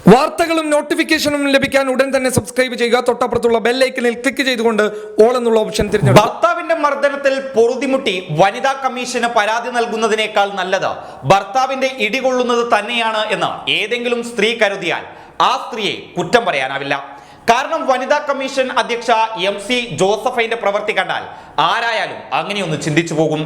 വാർത്തകളും നോട്ടിഫിക്കേഷനും ലഭിക്കാൻ ഉടൻ തന്നെ സബ്സ്ക്രൈബ് ചെയ്യുക. തൊട്ടപ്പുറത്തുള്ള ബെൽ ഐക്കണിൽ ക്ലിക്ക് ചെയ്തുകൊണ്ട് ഓൾ എന്നുള്ള ഓപ്ഷൻ തിരഞ്ഞെടുക്കുക. ഭർത്താവിന്റെ മർദ്ദനത്തിൽ പൊറുതിമുട്ടി വനിതാ കമ്മീഷന് പരാതി നൽകുന്നതിനേക്കാൾ നല്ലത് ഭർത്താവിന്റെ ഇടികൊള്ളുന്നത് തന്നെയാണ് എന്ന് ഏതെങ്കിലും സ്ത്രീ കരുതിയാൽ ആ സ്ത്രീയെ കുറ്റം പറയാനാവില്ല. കാരണം വനിതാ കമ്മീഷൻ അധ്യക്ഷ MC ജോസഫൈന്റെ പ്രവൃത്തി കണ്ടാൽ ആരായാലും അങ്ങനെയൊന്ന് ചിന്തിച്ചു പോകും.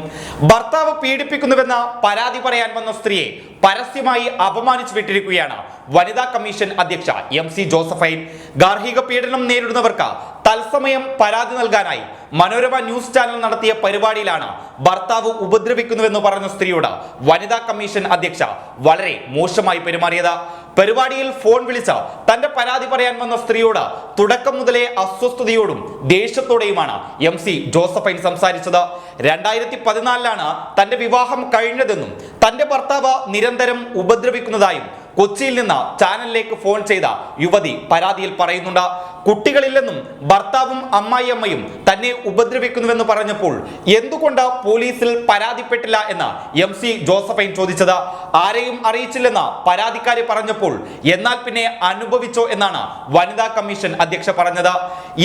ഭർത്താവ് പീഡിപ്പിക്കുന്നുവെന്ന പരാതി പറയാൻ വന്ന സ്ത്രീയെ പരസ്യമായി അപമാനിച്ചു വിട്ടിരിക്കുകയാണ് വനിതാ കമ്മീഷൻ അധ്യക്ഷ MC ജോസഫൈൻ. ഗാർഹിക പീഡനം നേരിടുന്നവർക്ക് തത്സമയം പരാതി നൽകാനായി മനോരമ ന്യൂസ് ചാനൽ നടത്തിയ പരിപാടിയിലാണ് ഭർത്താവ് ഉപദ്രവിക്കുന്നുവെന്ന് പറഞ്ഞ സ്ത്രീയോട് വനിതാ കമ്മീഷൻ അധ്യക്ഷ വളരെ മോശമായി പെരുമാറിയത്. പരിപാടിയിൽ ഫോൺ വിളിച്ച് തന്റെ പരാതി പറയാൻ വന്ന സ്ത്രീയോട് തുടക്കം മുതലേ അസ്വസ്ഥതയോടും ദേഷ്യത്തോടെയുമാണ് MC ജോസഫൈൻ സംസാരിച്ചത്. 2014 തന്റെ വിവാഹം കഴിഞ്ഞതെന്നും തന്റെ ഭർത്താവ് നിരന്തരം ഉപദ്രവിക്കുന്നതായും കൊച്ചിയിൽ നിന്ന് ചാനലിലേക്ക് ഫോൺ ചെയ്ത യുവതി പരാതിയിൽ പറയുന്നുണ്ട്. കുട്ടികളില്ലെന്നും ഭർത്താവും അമ്മായിയമ്മയും തന്നെ ഉപദ്രവിക്കുന്നുവെന്ന് പറഞ്ഞപ്പോൾ എന്തുകൊണ്ട് പോലീസിൽ പരാതിപ്പെട്ടില്ല എന്ന് MC ജോസഫൈൻ ചോദിച്ചത്. ആരെയും അറിയിച്ചില്ലെന്ന് പരാതിക്കാരി പറഞ്ഞപ്പോൾ എന്നാൽ പിന്നെ അനുഭവിച്ചോ എന്നാണ് വനിതാ കമ്മീഷൻ അധ്യക്ഷ പറഞ്ഞത്.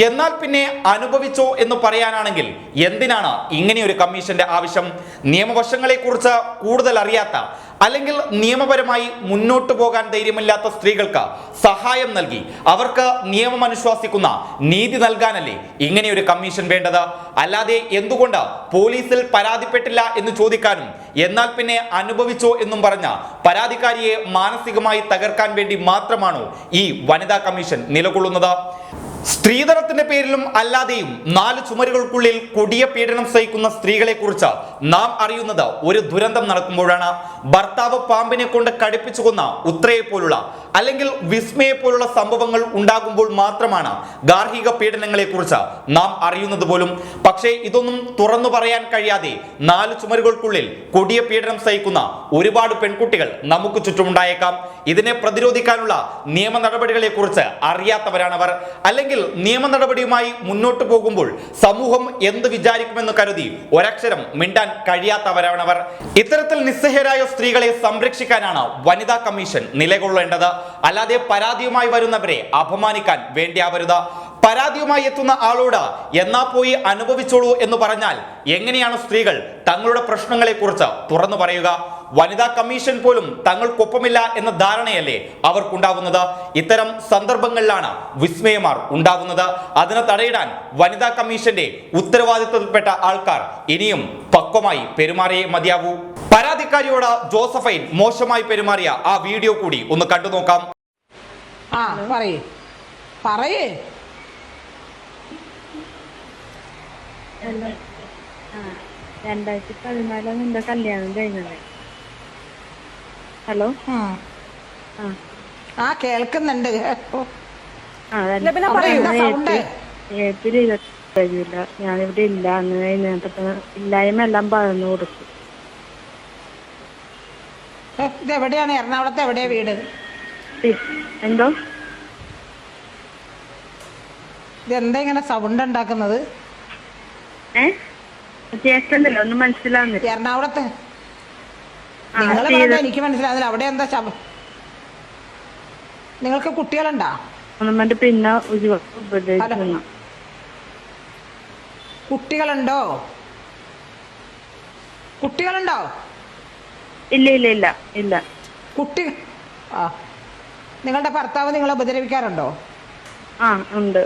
എന്നാൽ പിന്നെ അനുഭവിച്ചോ എന്ന് പറയാനാണെങ്കിൽ എന്തിനാണ് ഇങ്ങനെയൊരു കമ്മീഷന്റെ ആവശ്യം? നിയമവശങ്ങളെ കുറിച്ച് കൂടുതൽ അറിയാത്ത അല്ലെങ്കിൽ നിയമപരമായി മുന്നോട്ട് പോകാൻ ധൈര്യമില്ലാത്ത സ്ത്രീകൾക്ക് സഹായം നൽകി അവർക്ക് നിയമം അനുശാസിക്കുന്ന നീതി നൽകാനല്ലേ ഇങ്ങനെയൊരു കമ്മീഷൻ വേണ്ടത്? അല്ലാതെ എന്തുകൊണ്ട് പോലീസിൽ പരാതിപ്പെട്ടില്ല എന്ന് ചോദിക്കാനും എന്നാൽ പിന്നെ അനുഭവിച്ചോ എന്നും പറഞ്ഞ പരാതിക്കാരിയെ മാനസികമായി തകർക്കാൻ വേണ്ടി മാത്രമാണോ ഈ വനിതാ കമ്മീഷൻ നിലകൊള്ളുന്നത്? സ്ത്രീധനത്തിന്റെ പേരിലും അല്ലാതെയും 4 ചുമരുകൾക്കുള്ളിൽ കൊടിയ പീഡനം സഹിക്കുന്ന സ്ത്രീകളെ കുറിച്ച് നാം അറിയുന്നത് ഒരു ദുരന്തം നടക്കുമ്പോഴാണ്. ഭർത്താവ് പാമ്പിനെ കൊണ്ട് കടിപ്പിച്ചു കൊന്ന ഉത്രയെ പോലുള്ള അല്ലെങ്കിൽ വിസ്മയെ പോലുള്ള സംഭവങ്ങൾ ഉണ്ടാകുമ്പോൾ മാത്രമാണ് ഗാർഹിക പീഡനങ്ങളെ കുറിച്ച് നാം അറിയുന്നത് പോലും. പക്ഷേ ഇതൊന്നും തുറന്നു പറയാൻ കഴിയാതെ 4 ചുമരുകൾക്കുള്ളിൽ കൊടിയ പീഡനം സഹിക്കുന്ന ഒരുപാട് പെൺകുട്ടികൾ നമുക്ക് ചുറ്റുമുണ്ടായേക്കാം. ഇതിനെ പ്രതിരോധിക്കാനുള്ള നിയമ നടപടികളെ കുറിച്ച് അറിയാത്തവരാണവർ. അല്ലെങ്കിൽ നിയമ നടപടിയുമായി മുന്നോട്ട് പോകുമ്പോൾ സമൂഹം എന്ത് വിചാരിക്കുമെന്ന് കരുതി ഒരക്ഷരം മിണ്ടാൻ കഴിയാത്തവരാണവർ. ഇത്തരത്തിൽ നിസ്സഹായരായ സ്ത്രീകളെ സംരക്ഷിക്കാനാണ് വനിതാ കമ്മീഷൻ നിലകൊള്ളേണ്ടത്. അല്ലാതെ പരാതിയുമായി വരുന്നവരെ അപമാനിക്കാൻ വേണ്ടിയാവരുത്. പരാതിയുമായി എത്തുന്ന ആളോട് എന്നാ പോയി അനുഭവിച്ചോളൂ എന്ന് പറഞ്ഞാൽ എങ്ങനെയാണ് സ്ത്രീകൾ തങ്ങളുടെ പ്രശ്നങ്ങളെ കുറിച്ച് തുറന്നു പറയുക? വനിതാ കമ്മീഷൻ പോലും തങ്ങൾക്കൊപ്പമില്ല എന്ന ധാരണയല്ലേ അവർക്കുണ്ടാവുന്നത്? ഇത്തരം സന്ദർഭങ്ങളിലാണ് വിസ്മയമാർ ഉണ്ടാകുന്നത്. അതിനെ തടയിടാൻ വനിതാ കമ്മീഷന്റെ ഉത്തരവാദിത്വത്തിൽപ്പെട്ട ആൾക്കാർ ഇനിയും പക്വമായി പെരുമാറിയേ മതിയാവൂ. പരാതിക്കാരിയോട് ജോസഫൈൻ മോശമായി പെരുമാറിയ ആ വീഡിയോ കൂടി ഒന്ന് കണ്ടു നോക്കാം. പറയേ 2014 നിന്റെ കല്യാണം കഴിഞ്ഞത്. ഹലോ കേൾക്കുന്നുണ്ട്. ഏപ്രിൽ 20 ഞാനിവിടെ ഇല്ല. അങ്ങനെ ഇല്ലായ്മ എല്ലാം പറഞ്ഞു കൊടുത്തു. ഇത് എവിടെയാണ്? എറണാകുളത്ത് എവിടെയാ വീട്? എന്തോ ഇതെന്താ ഇങ്ങനെ സൗണ്ട് ഉണ്ടാക്കുന്നത്? കേൾക്കുന്നില്ല, ഒന്നും മനസ്സിലാവുന്നില്ല. എറണാകുളത്ത് നിങ്ങൾ പറഞ്ഞ എനിക്ക് മനസ്സിലാവുന്നില്ല. അവിടെ എന്താ നിങ്ങൾക്ക് കുട്ടികളുണ്ടോ? പിന്നെ കുട്ടികളുണ്ടോ? ഇല്ല. കുട്ടി നിങ്ങളുടെ ഭർത്താവ് നിങ്ങളെ ഉപദ്രവിക്കാറുണ്ടോ? ഉണ്ട്.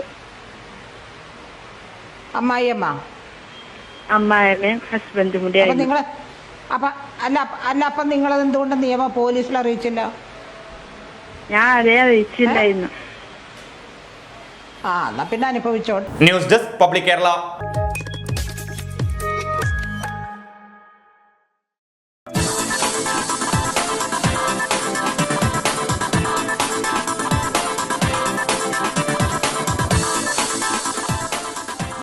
അമ്മായിയമ്മയും ഹസ്ബൻഡും കൂടി. നിങ്ങള് അപ്പൊ നിങ്ങളത് എന്തുകൊണ്ട് നിയമ പോലീസിൽ അറിയിച്ചില്ല? ഞാൻ അതേ അറിയിച്ചില്ലായിരുന്നു. എന്നാ പിന്നെ അനുഭവിച്ചോ. News desk public Kerala.